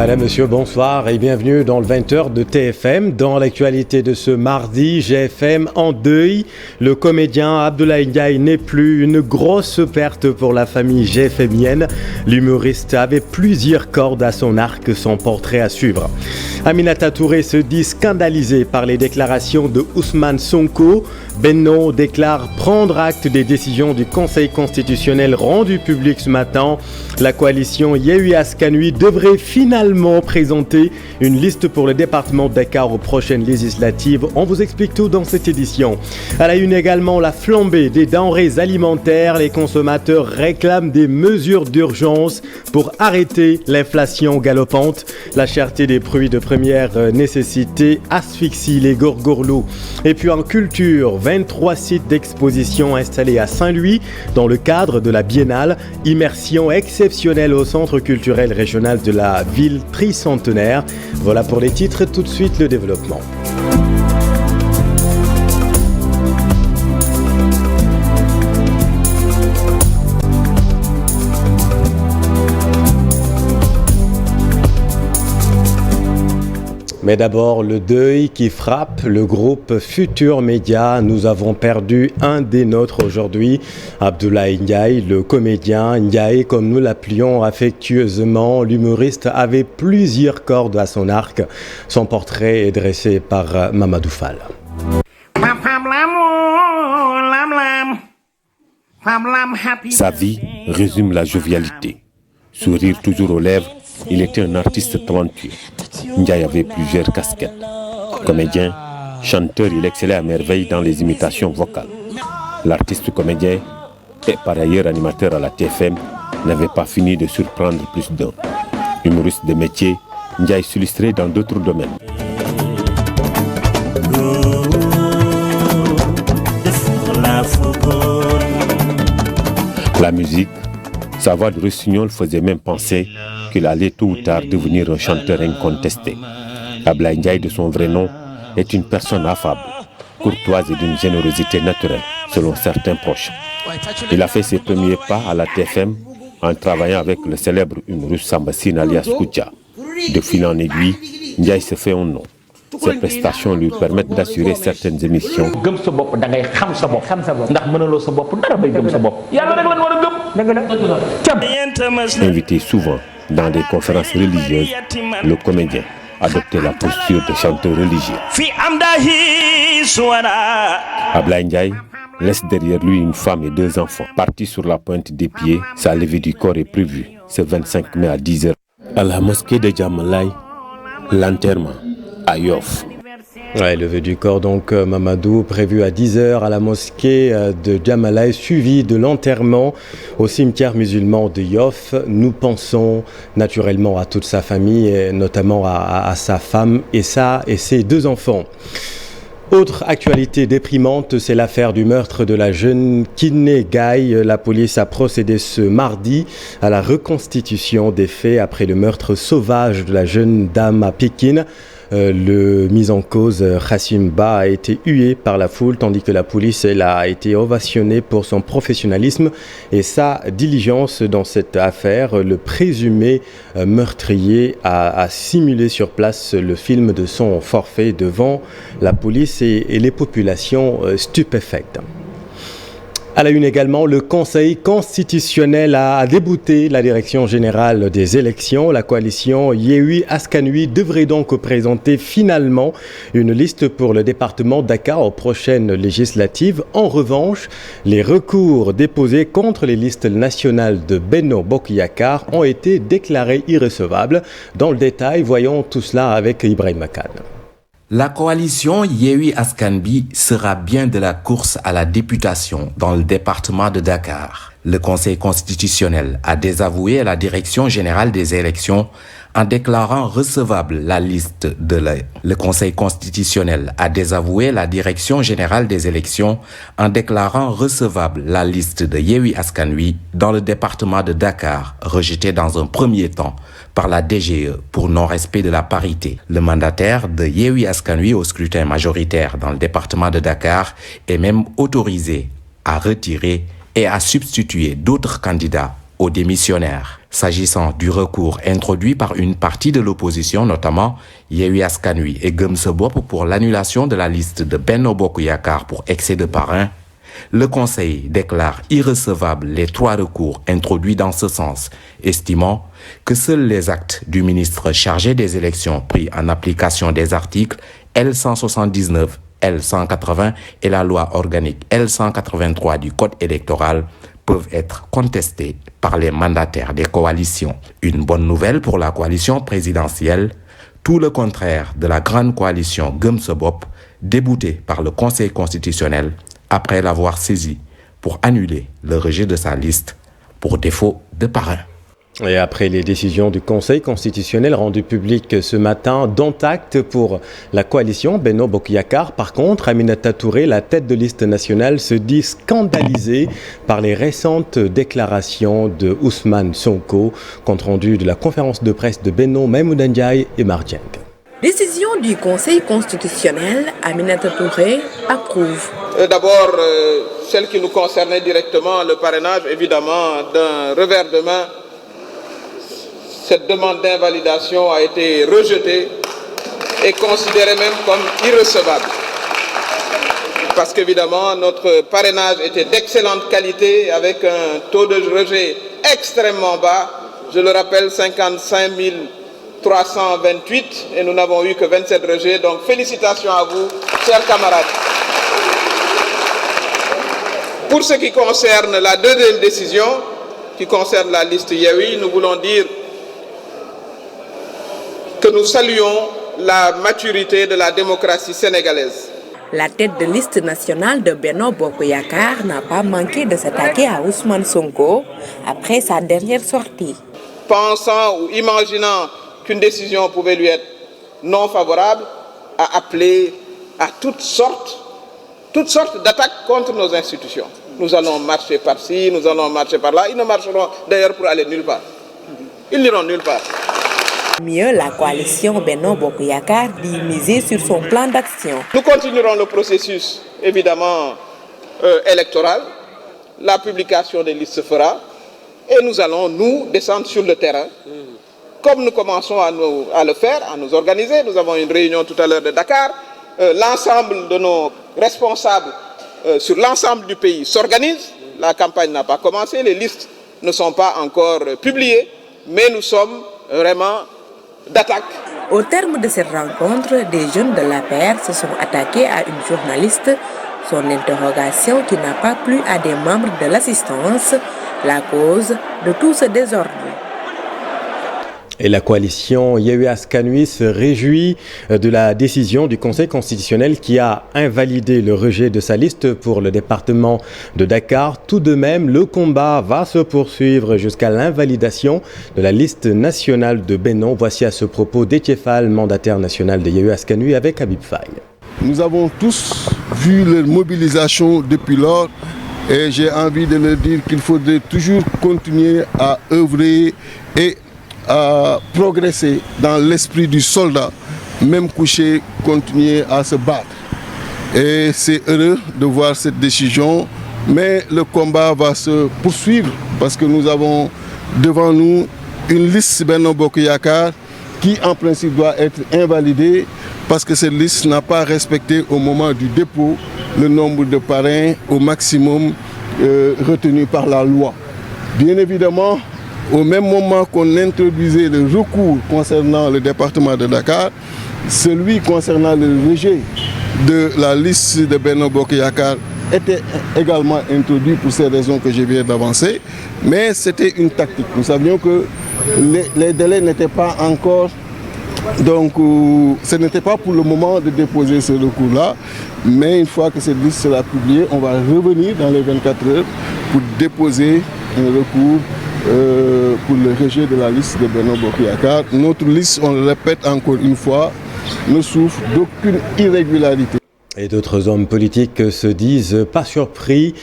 Madame, Monsieur, bonsoir et bienvenue dans le 20h de TFM. Dans l'actualité de ce mardi, GFM en deuil. Le comédien Abdoulaye Ndiaye n'est plus, une grosse perte pour la famille GFMienne. L'humoriste avait plusieurs cordes à son arc, son portrait à suivre. Aminata Touré se dit scandalisée par les déclarations de Ousmane Sonko. Benno déclare prendre acte des décisions du Conseil constitutionnel rendues publiques ce matin. La coalition Yewwi Askan Wi devrait finalement présenter une liste pour le département de Dakar aux prochaines législatives. On vous explique tout dans cette édition. À la une également, la flambée des denrées alimentaires. Les consommateurs réclament des mesures d'urgence pour arrêter l'inflation galopante. La cherté des produits de première nécessité asphyxie les gorgorlos. Et puis en culture, 23 sites d'exposition installés à Saint-Louis dans le cadre de la Biennale. Immersion exceptionnelle au centre culturel régional de la ville tricentenaire. Voilà pour les titres, tout de suite le développement. Mais d'abord, le deuil qui frappe le groupe Futur Média. Nous avons perdu un des nôtres aujourd'hui, Abdoulaye Ndiaye, le comédien Ndiaye, comme nous l'appelions affectueusement. L'humoriste avait plusieurs cordes à son arc. Son portrait est dressé par Mamadou Fall. Sa vie résume la jovialité. Sourire toujours aux lèvres, il était un artiste talentueux. Ndiaye avait plusieurs casquettes. Comédien, chanteur, il excellait à merveille dans les imitations vocales. L'artiste comédien et par ailleurs animateur à la TFM n'avait pas fini de surprendre plus d'un. Humoriste de métier, Ndiaye s'illustrait dans d'autres domaines. La musique, sa voix de rossignol faisait même penser qu'il allait tôt ou tard devenir un chanteur incontesté. Abdoulaye Ndiaye, de son vrai nom, est une personne affable, courtoise et d'une générosité naturelle, selon certains proches. Il a fait ses premiers pas à la TFM en travaillant avec le célèbre humoriste Samba Sine alias Koutia. De fil en aiguille, Ndiaye se fait un nom. Ses prestations lui permettent d'assurer certaines émissions. Invité souvent dans des conférences religieuses, le comédien adoptait la posture de chanteur religieux. Abdoulaye Ndiaye laisse derrière lui une femme et 2 enfants. Parti sur la pointe des pieds, sa levée du corps est prévue ce 25 mai à 10h. À la mosquée de Djamalaï, l'enterrement à Yoff. Ouais, levée du corps donc Mamadou, prévu à 10h à la mosquée de Djamalaï, suivi de l'enterrement au cimetière musulman de Yoff. Nous pensons naturellement à toute sa famille, et notamment à sa femme et ses 2 enfants. Autre actualité déprimante, c'est l'affaire du meurtre de la jeune Kiné Gaye. La police a procédé ce mardi à la reconstitution des faits après le meurtre sauvage de la jeune dame à Pékin. Le mis en cause, Khassim Ba, a été hué par la foule, tandis que la police a été ovationnée pour son professionnalisme et sa diligence dans cette affaire. Le présumé meurtrier a simulé sur place le film de son forfait devant la police et les populations stupéfaites. À la une également, le Conseil constitutionnel a débouté la direction générale des élections. La coalition Yewwi Askan Wi devrait donc présenter finalement une liste pour le département de Dakar aux prochaines législatives. En revanche, les recours déposés contre les listes nationales de Benno Bokk Yakaar ont été déclarés irrecevables. Dans le détail, voyons tout cela avec Ibrahima Kane. La coalition Yewwi Askan Wi sera bien de la course à la députation dans le département de Dakar. Le Conseil constitutionnel a désavoué la Direction générale des élections en déclarant recevable la liste de Le Conseil constitutionnel a désavoué la Direction générale des élections en déclarant recevable la liste de Yewwi Askan Wi dans le département de Dakar, rejetée dans un premier temps par la DGE pour non-respect de la parité. Le mandataire de Yewwi Askan Wi au scrutin majoritaire dans le département de Dakar est même autorisé à retirer et à substituer d'autres candidats aux démissionnaires. S'agissant du recours introduit par une partie de l'opposition, notamment Yewwi Askan Wi et Gëm Sa Bopp pour l'annulation de la liste de Benno Bokk Yakaar pour excès de parrain, le Conseil déclare irrecevables les 3 recours introduits dans ce sens, estimant que seuls les actes du ministre chargé des élections pris en application des articles L179, L180 et la loi organique L183 du Code électoral peuvent être contestés par les mandataires des coalitions. Une bonne nouvelle pour la coalition présidentielle, tout le contraire de la grande coalition Gëm Sa Bopp, déboutée par le Conseil constitutionnel après l'avoir saisi pour annuler le rejet de sa liste pour défaut de parrain. Et après les décisions du Conseil constitutionnel rendues publiques ce matin, dont acte pour la coalition Benno Bokk Yakaar. Par contre, Aminata Touré, la tête de liste nationale, se dit scandalisée par les récentes déclarations de Ousmane Sonko, compte rendu de la conférence de presse de Benno, Maïmouna Ndiaye et Mar Dieng. Décision du Conseil constitutionnel, Aminata Touré approuve. D'abord, celle qui nous concernait directement, le parrainage, évidemment, d'un revers de main. Cette demande d'invalidation a été rejetée et considérée même comme irrecevable. Parce qu'évidemment, notre parrainage était d'excellente qualité avec un taux de rejet extrêmement bas. Je le rappelle, 55 328 et nous n'avons eu que 27 rejets. Donc félicitations à vous, chers camarades. Pour ce qui concerne la deuxième décision, qui concerne la liste Yewwi, nous voulons dire que nous saluons la maturité de la démocratie sénégalaise. La tête de liste nationale de Benno Bokk Yakaar n'a pas manqué de s'attaquer à Ousmane Sonko après sa dernière sortie. Pensant ou imaginant qu'une décision pouvait lui être non favorable, a appelé à toutes sortes d'attaques contre nos institutions. Nous allons marcher par-ci, nous allons marcher par-là. Ils ne marcheront d'ailleurs pour aller nulle part. Ils n'iront nulle part. Mieux, la coalition Benno Bokk Yakaar dit miser sur son plan d'action. Nous continuerons le processus, évidemment, électoral. La publication des listes se fera. Et nous allons, nous, descendre sur le terrain. Comme nous commençons à le faire, à nous organiser. Nous avons une réunion tout à l'heure de Dakar. L'ensemble de nos responsables sur l'ensemble du pays s'organisent. La campagne n'a pas commencé. Les listes ne sont pas encore publiées. Mais nous sommes vraiment d'attaque. Au terme de cette rencontre, des jeunes de l'APR se sont attaqués à une journaliste. Son interrogation qui n'a pas plu à des membres de l'assistance, la cause de tout ce désordre. Et la coalition Yewwi Askan Wi se réjouit de la décision du Conseil constitutionnel qui a invalidé le rejet de sa liste pour le département de Dakar. Tout de même, le combat va se poursuivre jusqu'à l'invalidation de la liste nationale de Benno. Voici à ce propos Déthié Fall, mandataire national de Yewwi Askan Wi avec Habib Faye. Nous avons tous vu leur mobilisation depuis lors et j'ai envie de leur dire qu'il faudrait toujours continuer à œuvrer et à progresser dans l'esprit du soldat, même couché, continuer à se battre. Et c'est heureux de voir cette décision, mais le combat va se poursuivre parce que nous avons devant nous une liste Benno Bokk Yakaar qui en principe doit être invalidée parce que cette liste n'a pas respecté au moment du dépôt le nombre de parrains au maximum retenu par la loi. Bien évidemment, au même moment qu'on introduisait le recours concernant le département de Dakar, celui concernant le rejet de la liste de Benno Bokk Yakaar était également introduit pour ces raisons que je viens d'avancer. Mais c'était une tactique. Nous savions que les délais n'étaient pas encore... Donc, ce n'était pas pour le moment de déposer ce recours-là. Mais une fois que cette liste sera publiée, on va revenir dans les 24 heures pour déposer un recours pour le rejet de la liste de Benno Bokk Yakaar. Notre liste, on le répète encore une fois, ne souffre d'aucune irrégularité. Et d'autres hommes politiques se disent pas surpris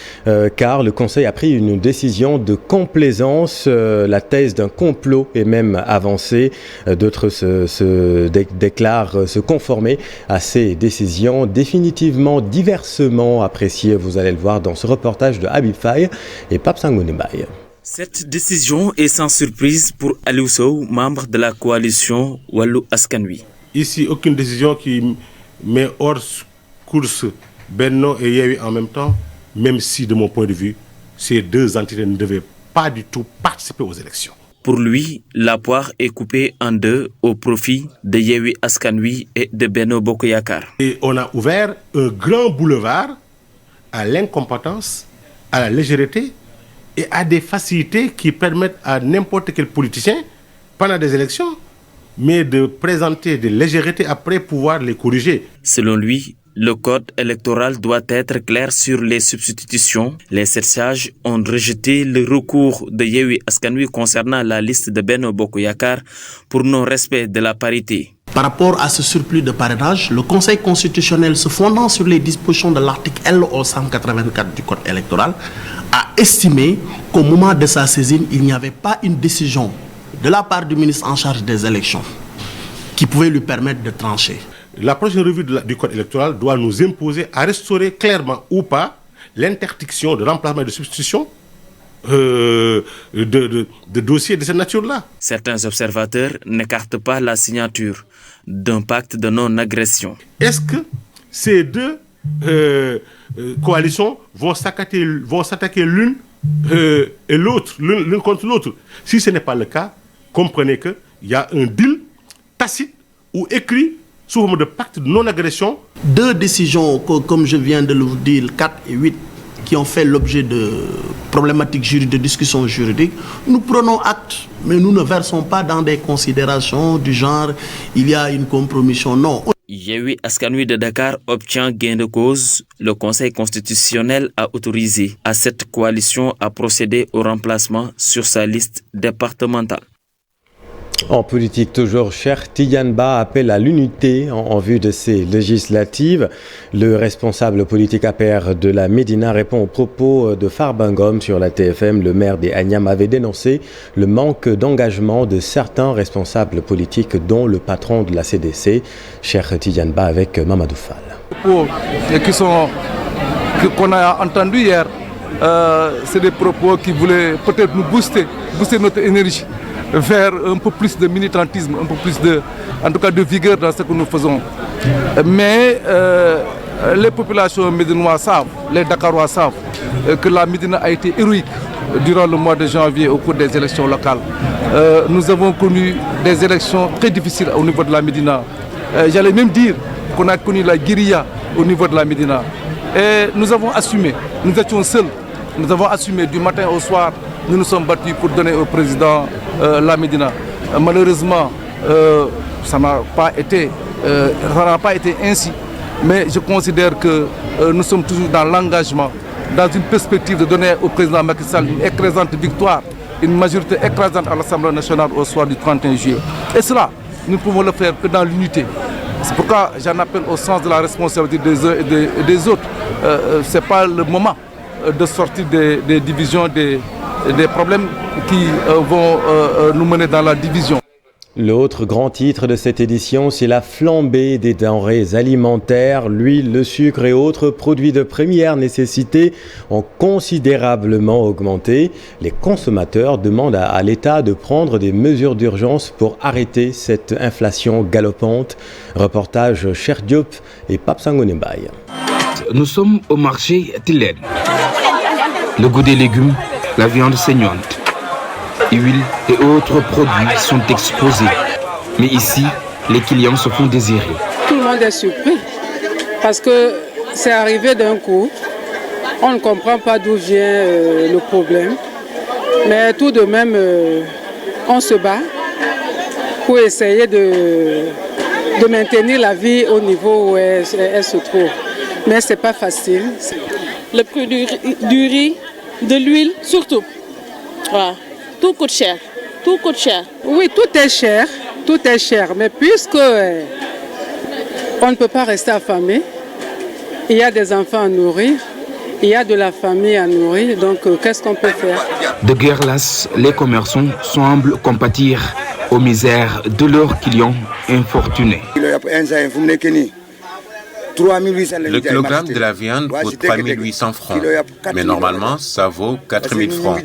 car le Conseil a pris une décision de complaisance. La thèse d'un complot est même avancée. D'autres se déclarent se conformer à ces décisions définitivement diversement appréciées. Vous allez le voir dans ce reportage de Habib Faye et Pape Sangoune Mbaye. Cette décision est sans surprise pour Aliou Sow, membre de la coalition Wallu Askan Wi. Ici, aucune décision qui met hors course Benno et Yewwi en même temps, même si de mon point de vue, ces deux entités ne devaient pas du tout participer aux élections. Pour lui, la poire est coupée en deux au profit de Yewwi Askan Wi et de Benno Bokk Yakaar. Et on a ouvert un grand boulevard à l'incompétence, à la légèreté et à des facilités qui permettent à n'importe quel politicien, pendant des élections, mais de présenter des légèretés après pouvoir les corriger. Selon lui, le code électoral doit être clair sur les substitutions. Les 7 sages ont rejeté le recours de Yewwi Askan Wi concernant la liste de Benno Bokk Yakaar pour non-respect de la parité. Par rapport à ce surplus de parrainage, le Conseil constitutionnel, se fondant sur les dispositions de l'article LO 184 du Code électoral, a estimé qu'au moment de sa saisine, il n'y avait pas une décision de la part du ministre en charge des élections qui pouvait lui permettre de trancher. La prochaine revue du Code électoral doit nous imposer à restaurer clairement ou pas l'interdiction de remplacement et de substitution de dossiers de cette nature-là. Certains observateurs n'écartent pas la signature d'un pacte de non-agression. Est-ce que ces deux coalitions vont s'attaquer l'une et l'autre, l'une contre l'autre? Si ce n'est pas le cas, comprenez qu'il y a un deal tacite ou écrit sous forme de pacte de non-agression. Deux décisions, comme je viens de le dire, 4 et 8, qui ont fait l'objet de problématiques juridiques, de discussions juridiques, nous prenons acte, mais nous ne versons pas dans des considérations du genre il y a une compromission. Non. Yewwi Askan Wi de Dakar obtient gain de cause. Le Conseil constitutionnel a autorisé à cette coalition à procéder au remplacement sur sa liste départementale. En politique toujours, Cheikh Tidiane Ba appelle à l'unité en vue de ces législatives. Le responsable politique APR de la Médina répond aux propos de Farba Ngom sur la TFM. Le maire des Agnam avait dénoncé le manque d'engagement de certains responsables politiques, dont le patron de la CDC, Cheikh Tidiane Ba, avec Mamadou Fall. Qu'on a entendu hier, c'est des propos qui voulaient peut-être nous booster notre énergie vers un peu plus de militantisme, un peu plus de vigueur dans ce que nous faisons. Mais les populations médinoises savent, les Dakarois savent que la Médina a été héroïque durant le mois de janvier au cours des élections locales. Nous avons connu des élections très difficiles au niveau de la Médina. J'allais même dire qu'on a connu la guérilla au niveau de la Médina. Et nous avons assumé, nous étions seuls, nous avons assumé du matin au soir. Nous nous sommes battus pour donner au président la Médina. Malheureusement, ça n'a pas été ainsi. Mais je considère que nous sommes toujours dans l'engagement, dans une perspective de donner au président Macky Sall une écrasante victoire, une majorité écrasante à l'Assemblée nationale au soir du 31 juillet. Et cela, nous ne pouvons le faire que dans l'unité. C'est pourquoi j'en appelle au sens de la responsabilité des uns et des autres. Ce n'est pas le moment de sortir des divisions, des problèmes qui vont nous mener dans la division. L'autre grand titre de cette édition, c'est la flambée des denrées alimentaires. L'huile, le sucre et autres produits de première nécessité ont considérablement augmenté. Les consommateurs demandent à l'État de prendre des mesures d'urgence pour arrêter cette inflation galopante. Reportage Cheikh Diop et Pape Sangoné Mbaye. Nous sommes au marché Tilène. Le goût des légumes, la viande saignante, huile et autres produits sont exposés. Mais ici, les clients se font désirer. Tout le monde est surpris parce que c'est arrivé d'un coup. On ne comprend pas d'où vient le problème. Mais tout de même, on se bat pour essayer de maintenir la vie au niveau où elle se trouve. Mais ce n'est pas facile. Le prix du riz, de l'huile, surtout. Voilà. Tout coûte cher. Tout coûte cher. Oui, tout est cher. Tout est cher. Mais puisque on ne peut pas rester affamé, il y a des enfants à nourrir, il y a de la famille à nourrir, donc qu'est-ce qu'on peut faire? De guerre lasse, les commerçants semblent compatir aux misères de leurs clients infortunés. Le kilogramme de la viande coûte 3800 francs, mais normalement ça vaut 4000 francs.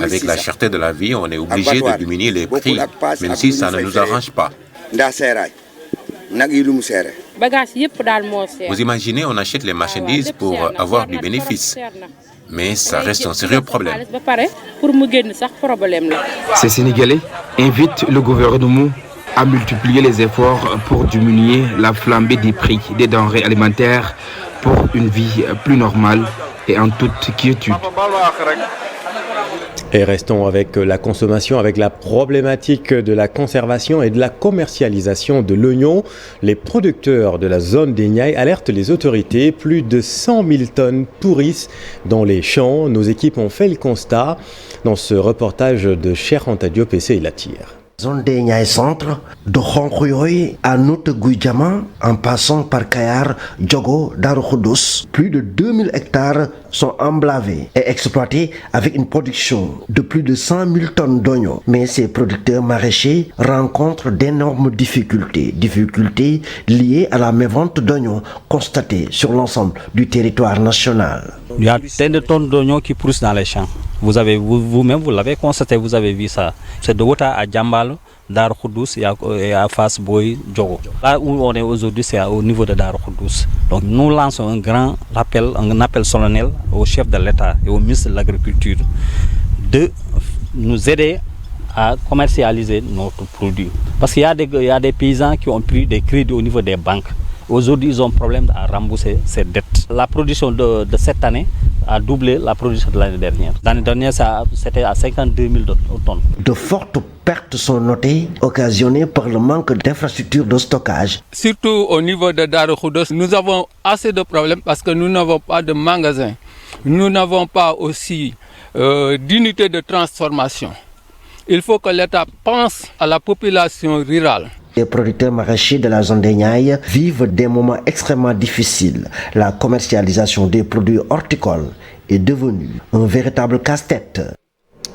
Avec la cherté de la vie, on est obligé de diminuer les prix, même si ça ne nous arrange pas. Vous imaginez, on achète les marchandises pour avoir du bénéfice. Mais ça reste un sérieux problème. Ces Sénégalais invitent le gouvernement à multiplier les efforts pour diminuer la flambée des prix des denrées alimentaires pour une vie plus normale et en toute quiétude. Et restons avec la consommation, avec la problématique de la conservation et de la commercialisation de l'oignon. Les producteurs de la zone des Niayes alertent les autorités. Plus de 100 000 tonnes pourrissent dans les champs. Nos équipes ont fait le constat dans ce reportage de Cheikh Anta Diop et Seyla Tir. Zone des Niayes Centre, de Khonkhoyoy à Nouta Gouidjama, en passant par Kayar, Diogo, Darou Khoudoss, plus de 2000 hectares sont emblavés et exploités avec une production de plus de 100 000 tonnes d'oignons. Mais ces producteurs maraîchers rencontrent d'énormes difficultés liées à la mévente d'oignons constatée sur l'ensemble du territoire national. Il y a tant de tonnes d'oignons qui poussent dans les champs. Vous-même, vous l'avez constaté, vous avez vu ça. C'est de Wota à Djambalo, Darou Khoudoss et à Fass Boy, Diogo. Là où on est aujourd'hui, c'est au niveau de Darou Khoudoss. Donc nous lançons un appel solennel au chef de l'État et au ministre de l'Agriculture de nous aider à commercialiser notre produit. Parce qu'il y a des paysans qui ont pris des crédits au niveau des banques. Aujourd'hui, ils ont problème à rembourser ces dettes. La production de cette année a doublé la production de l'année dernière. L'année dernière, c'était à 52 000 tonnes. De fortes pertes sont notées, occasionnées par le manque d'infrastructures de stockage. Surtout au niveau de Darou Khoudoss, nous avons assez de problèmes parce que nous n'avons pas de magasin. Nous n'avons pas aussi d'unité de transformation. Il faut que l'État pense à la population rurale. Les producteurs maraîchers de la zone des Niayes vivent des moments extrêmement difficiles. La commercialisation des produits horticoles est devenue un véritable casse-tête.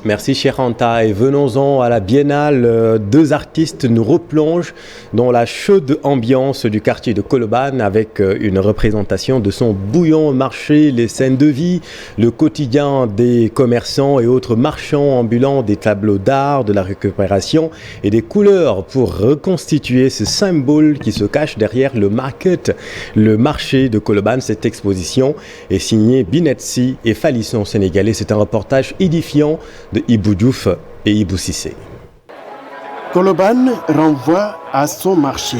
Merci Cheikh Anta et venons-en à la Biennale. Deux artistes nous replongent dans la chaude ambiance du quartier de Colobane avec une représentation de son bouillon marché, les scènes de vie, le quotidien des commerçants et autres marchands ambulants, des tableaux d'art, de la récupération et des couleurs pour reconstituer ce symbole qui se cache derrière le market, le marché de Colobane. Cette exposition est signée Binetsi et Falisson sénégalais. C'est un reportage édifiant de Ibou Diouf et Ibou Sissé. Colobane renvoie à son marché,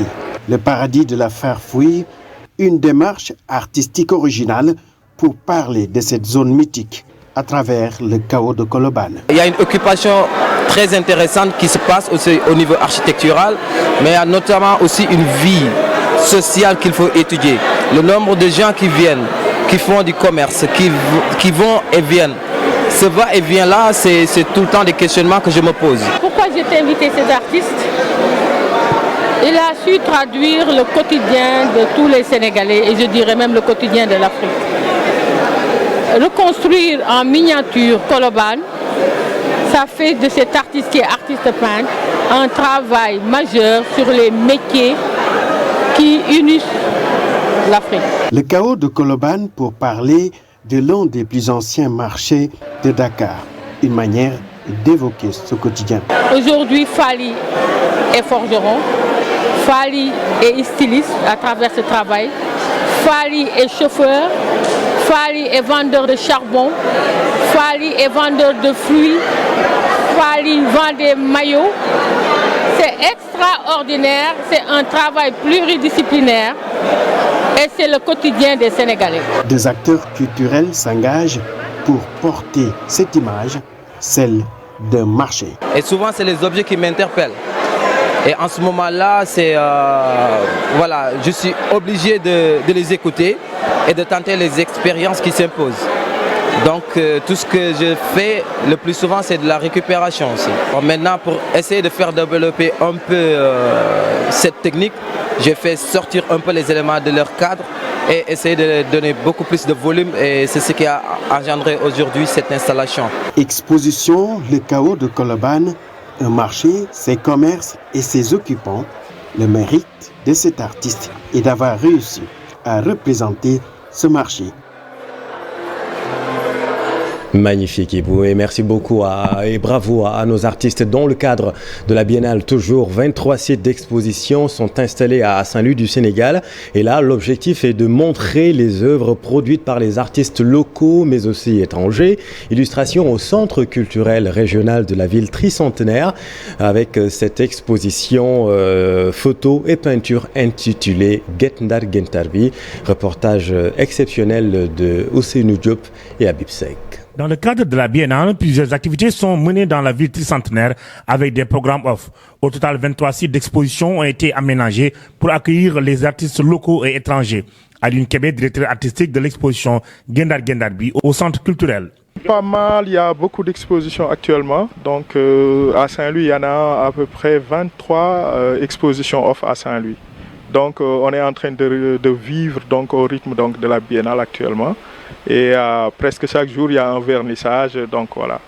le paradis de la faire-fouille, une démarche artistique originale pour parler de cette zone mythique à travers le chaos de Colobane. Il y a une occupation très intéressante qui se passe aussi au niveau architectural, mais il y a notamment aussi une vie sociale qu'il faut étudier. Le nombre de gens qui viennent, qui font du commerce, qui vont et viennent. Ce va-et-vient là, c'est tout le temps des questionnements que je me pose. Pourquoi j'ai invité ces artistes? Il a su traduire le quotidien de tous les Sénégalais et je dirais même le quotidien de l'Afrique. Reconstruire en miniature Colobane, ça fait de cet artiste qui est artiste peintre un travail majeur sur les métiers qui unissent l'Afrique. Le chaos de Colobane pour parler de l'un des plus anciens marchés de Dakar, une manière d'évoquer ce quotidien. Aujourd'hui, Fally est forgeron, Fally est styliste à travers ce travail, Fally est chauffeur, Fally est vendeur de charbon, Fally est vendeur de fruits, Fally vend des maillots. C'est extraordinaire, c'est un travail pluridisciplinaire. Et c'est le quotidien des Sénégalais. Des acteurs culturels s'engagent pour porter cette image, celle d'un marché. Et souvent, c'est les objets qui m'interpellent. Et en ce moment-là, je suis obligé de les écouter et de tenter les expériences qui s'imposent. Donc tout ce que je fais le plus souvent, c'est de la récupération aussi. Maintenant, pour essayer de faire développer un peu cette technique, j'ai fait sortir un peu les éléments de leur cadre et essayer de donner beaucoup plus de volume, et c'est ce qui a engendré aujourd'hui cette installation. Exposition, le chaos de Colobane, un marché, ses commerces et ses occupants. Le mérite de cet artiste est d'avoir réussi à représenter ce marché. Magnifique Ibou, et merci beaucoup et bravo à nos artistes. Dans le cadre de la Biennale, toujours 23 sites d'exposition sont installés à Saint-Louis du Sénégal. Et là, l'objectif est de montrer les œuvres produites par les artistes locaux, mais aussi étrangers. Illustration au Centre culturel régional de la ville tricentenaire, avec cette exposition photo et peinture intitulée Gendar Gentarbi, reportage exceptionnel de Ousseynou Diop et Habib Seck. Dans le cadre de la Biennale, plusieurs activités sont menées dans la ville tricentenaire avec des programmes off. Au total, 23 sites d'exposition ont été aménagés pour accueillir les artistes locaux et étrangers. Aline Kébé, directeur artistique de l'exposition Gendar Gendarbi au centre culturel. Pas mal, il y a beaucoup d'expositions actuellement. Donc à Saint-Louis, il y en a à peu près 23 expositions off à Saint-Louis. Donc on est en train de vivre donc, au rythme donc, de la Biennale actuellement. Et presque chaque jour, il y a un vernissage, donc voilà.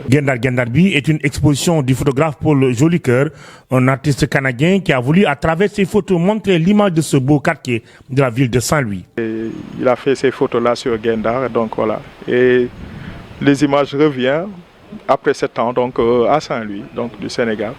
Gendar Gendarbi est une exposition du photographe Paul Jolicoeur, un artiste canadien qui a voulu, à travers ses photos, montrer l'image de ce beau quartier de la ville de Saint-Louis. Et il a fait ces photos-là sur Gendar, donc voilà. Et les images reviennent après 7 ans donc, à Saint-Louis, donc du Sénégal.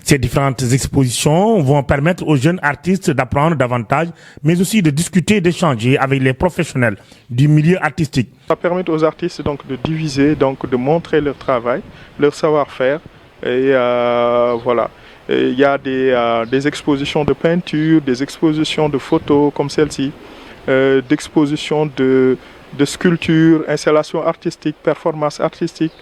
Ces différentes expositions vont permettre aux jeunes artistes d'apprendre davantage, mais aussi de discuter, d'échanger avec les professionnels du milieu artistique. Ça permet aux artistes donc, de diviser, donc, de montrer leur travail, leur savoir-faire. Et voilà. Il y a des expositions de peinture, des expositions de photos comme celle-ci, d'expositions de sculpture, installations artistiques, performances artistiques.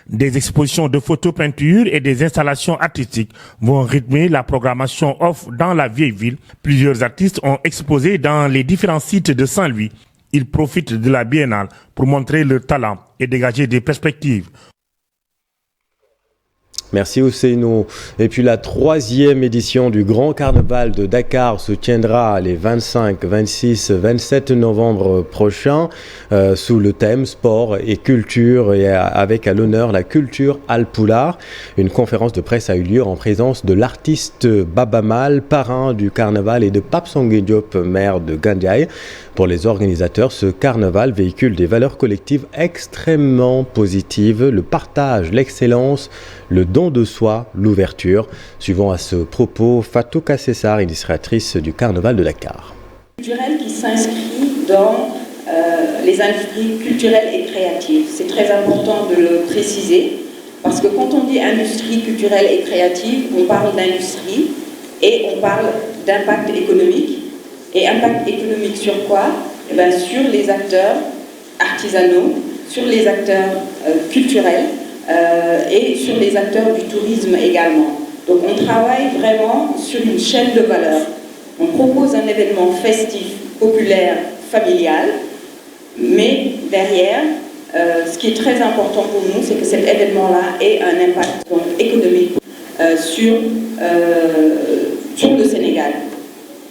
Des expositions de photos, peintures et des installations artistiques vont rythmer la programmation off dans la vieille ville. Plusieurs artistes ont exposé dans les différents sites de Saint-Louis. Ils profitent de la Biennale pour montrer leur talent et dégager des perspectives. Merci Ousseynou. Et puis la 3e édition du Grand Carnaval de Dakar se tiendra les 25, 26, 27 novembre prochains sous le thème sport et culture et avec à l'honneur la culture Alpulaar. Une conférence de presse a eu lieu en présence de l'artiste Baba Mal, parrain du carnaval, et de Pape Sangué Diop, maire de Gandiaye. Pour les organisateurs, ce carnaval véhicule des valeurs collectives extrêmement positives, le partage, l'excellence, le don de soi, l'ouverture. Suivant à ce propos, Fatou Kassessar, illustratrice du carnaval de Dakar. Culturel qui s'inscrit dans les industries culturelles et créatives. C'est très important de le préciser, parce que quand on dit industrie culturelle et créative, on parle d'industrie et on parle d'impact économique. Et impact économique sur quoi? Eh bien, sur les acteurs artisanaux, sur les acteurs culturels et sur les acteurs du tourisme également. Donc on travaille vraiment sur une chaîne de valeur. On propose un événement festif, populaire, familial, mais derrière, ce qui est très important pour nous, c'est que cet événement-là ait un impact donc, économique sur le Sénégal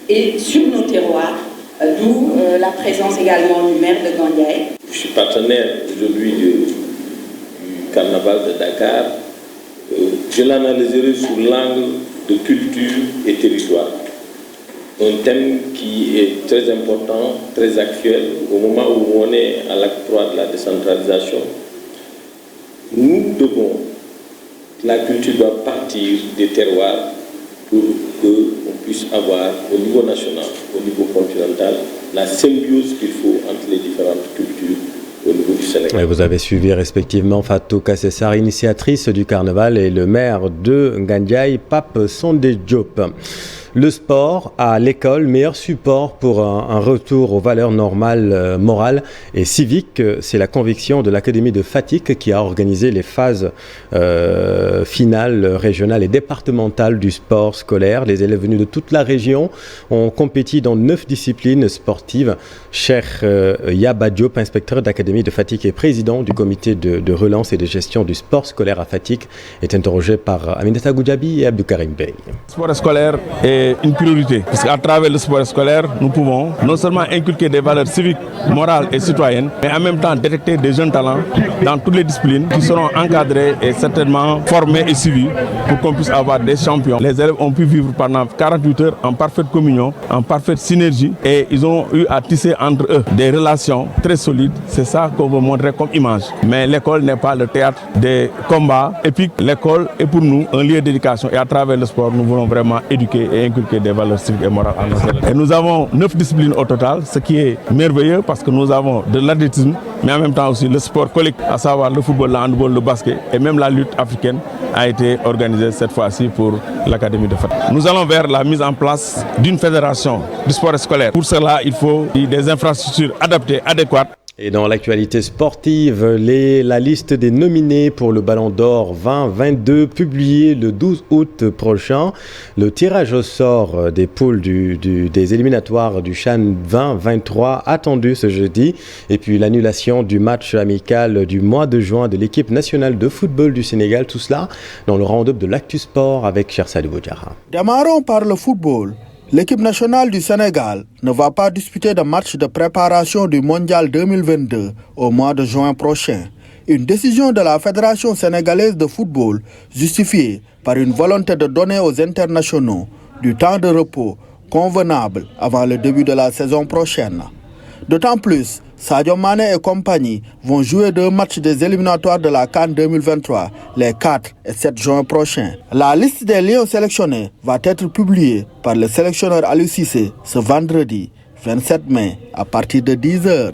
et sur nos terroirs, d'où la présence également du maire de Gandiaye. Je suis partenaire aujourd'hui du carnaval de Dakar. Je l'analyserai sous l'angle de culture et territoire. Un thème qui est très important, très actuel, au moment où on est à l'acte 3 de la décentralisation. Nous devons, la culture doit partir des terroirs pour qu'on puisse avoir au niveau national, au niveau continental, la symbiose qu'il faut entre les différentes cultures au niveau du Sénégal. Et vous avez suivi respectivement Fatou Kassessar, initiatrice du carnaval, et le maire de Gandiaye, Pape Sangué Diop. Le sport à l'école, meilleur support pour un retour aux valeurs normales, morales et civiques. C'est la conviction de l'Académie de Fatick qui a organisé les phases finales régionales et départementales du sport scolaire. Les élèves venus de toute la région ont compéti dans 9 disciplines sportives. Cheikh Yaba Diop, inspecteur d'Académie de Fatick et président du comité de relance et de gestion du sport scolaire à Fatick, est interrogé par Aminata Goudiaby et Abdou Karim Bey. Le sport scolaire est c'est une priorité. Parce qu'à travers le sport scolaire, nous pouvons non seulement inculquer des valeurs civiques, morales et citoyennes, mais en même temps détecter des jeunes talents dans toutes les disciplines qui seront encadrés et certainement formés et suivis pour qu'on puisse avoir des champions. Les élèves ont pu vivre pendant 48 heures en parfaite communion, en parfaite synergie et ils ont eu à tisser entre eux des relations très solides. C'est ça qu'on veut montrer comme image. Mais l'école n'est pas le théâtre des combats épiques. L'école est pour nous un lieu d'éducation et à travers le sport, nous voulons vraiment éduquer et inculquer des valeurs civiques et morales à nos élèves. Et nous avons 9 disciplines au total, ce qui est merveilleux parce que nous avons de l'athlétisme, mais en même temps aussi le sport collectif, à savoir le football, le handball, le basket et même la lutte africaine a été organisée cette fois-ci pour l'Académie de Fatick. Nous allons vers la mise en place d'une fédération du sport scolaire. Pour cela, il faut des infrastructures adaptées, adéquates. Et dans l'actualité sportive, la liste des nominés pour le Ballon d'Or 2022 publiée le 12 août prochain. Le tirage au sort des poules des éliminatoires du CHAN 2023 attendu ce jeudi. Et puis l'annulation du match amical du mois de juin de l'équipe nationale de football du Sénégal. Tout cela dans le round-up de l'Actu Sport avec Chersadou Boudjara. Démarrons par le football. L'équipe nationale du Sénégal ne va pas disputer de match de préparation du Mondial 2022 au mois de juin prochain. Une décision de la Fédération sénégalaise de football justifiée par une volonté de donner aux internationaux du temps de repos convenable avant le début de la saison prochaine. D'autant plus, Sadio Mané et compagnie vont jouer 2 matchs des éliminatoires de la CAN 2023 les 4 et 7 juin prochains. La liste des lions sélectionnés va être publiée par le sélectionneur Aliou Cissé ce vendredi 27 mai à partir de 10h.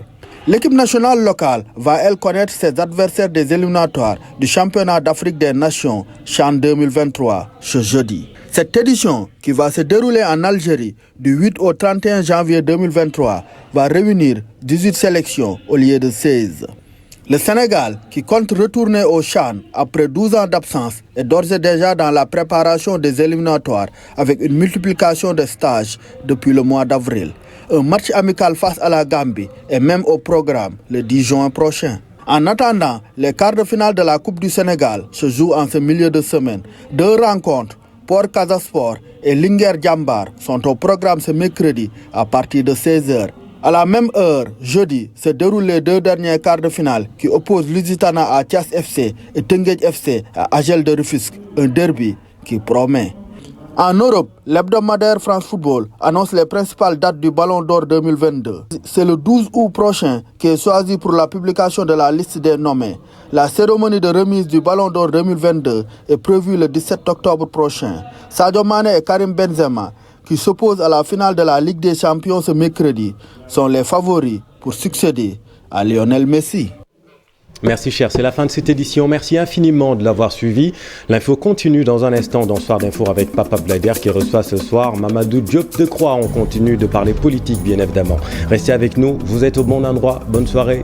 L'équipe nationale locale va elle connaître ses adversaires des éliminatoires du championnat d'Afrique des Nations CHAN 2023 ce jeudi. Cette édition, qui va se dérouler en Algérie du 8 au 31 janvier 2023, va réunir 18 sélections au lieu de 16. Le Sénégal, qui compte retourner au CHAN après 12 ans d'absence, est d'ores et déjà dans la préparation des éliminatoires avec une multiplication de stages depuis le mois d'avril. Un match amical face à la Gambie est même au programme le 10 juin prochain. En attendant, les quarts de finale de la Coupe du Sénégal se jouent en ce milieu de semaine. 2 rencontres, Port Casa Sport et Linguère Djambar, sont au programme ce mercredi à partir de 16h. À la même heure, jeudi, se déroulent les 2 derniers quarts de finale qui opposent Lusitana à Thiès FC et Teungueth FC à Agel de Rufisque, un derby qui promet. En Europe, l'hebdomadaire France Football annonce les principales dates du Ballon d'Or 2022. C'est le 12 août prochain qui est choisi pour la publication de la liste des nommés. La cérémonie de remise du Ballon d'Or 2022 est prévue le 17 octobre prochain. Sadio Mané et Karim Benzema, qui s'opposent à la finale de la Ligue des Champions ce mercredi, sont les favoris pour succéder à Lionel Messi. Merci cher, c'est la fin de cette édition. Merci infiniment de l'avoir suivi. L'info continue dans un instant dans Soir d'Info avec Papa Blader qui reçoit ce soir Mamadou Diop de Croix. On continue de parler politique bien évidemment. Restez avec nous, vous êtes au bon endroit. Bonne soirée.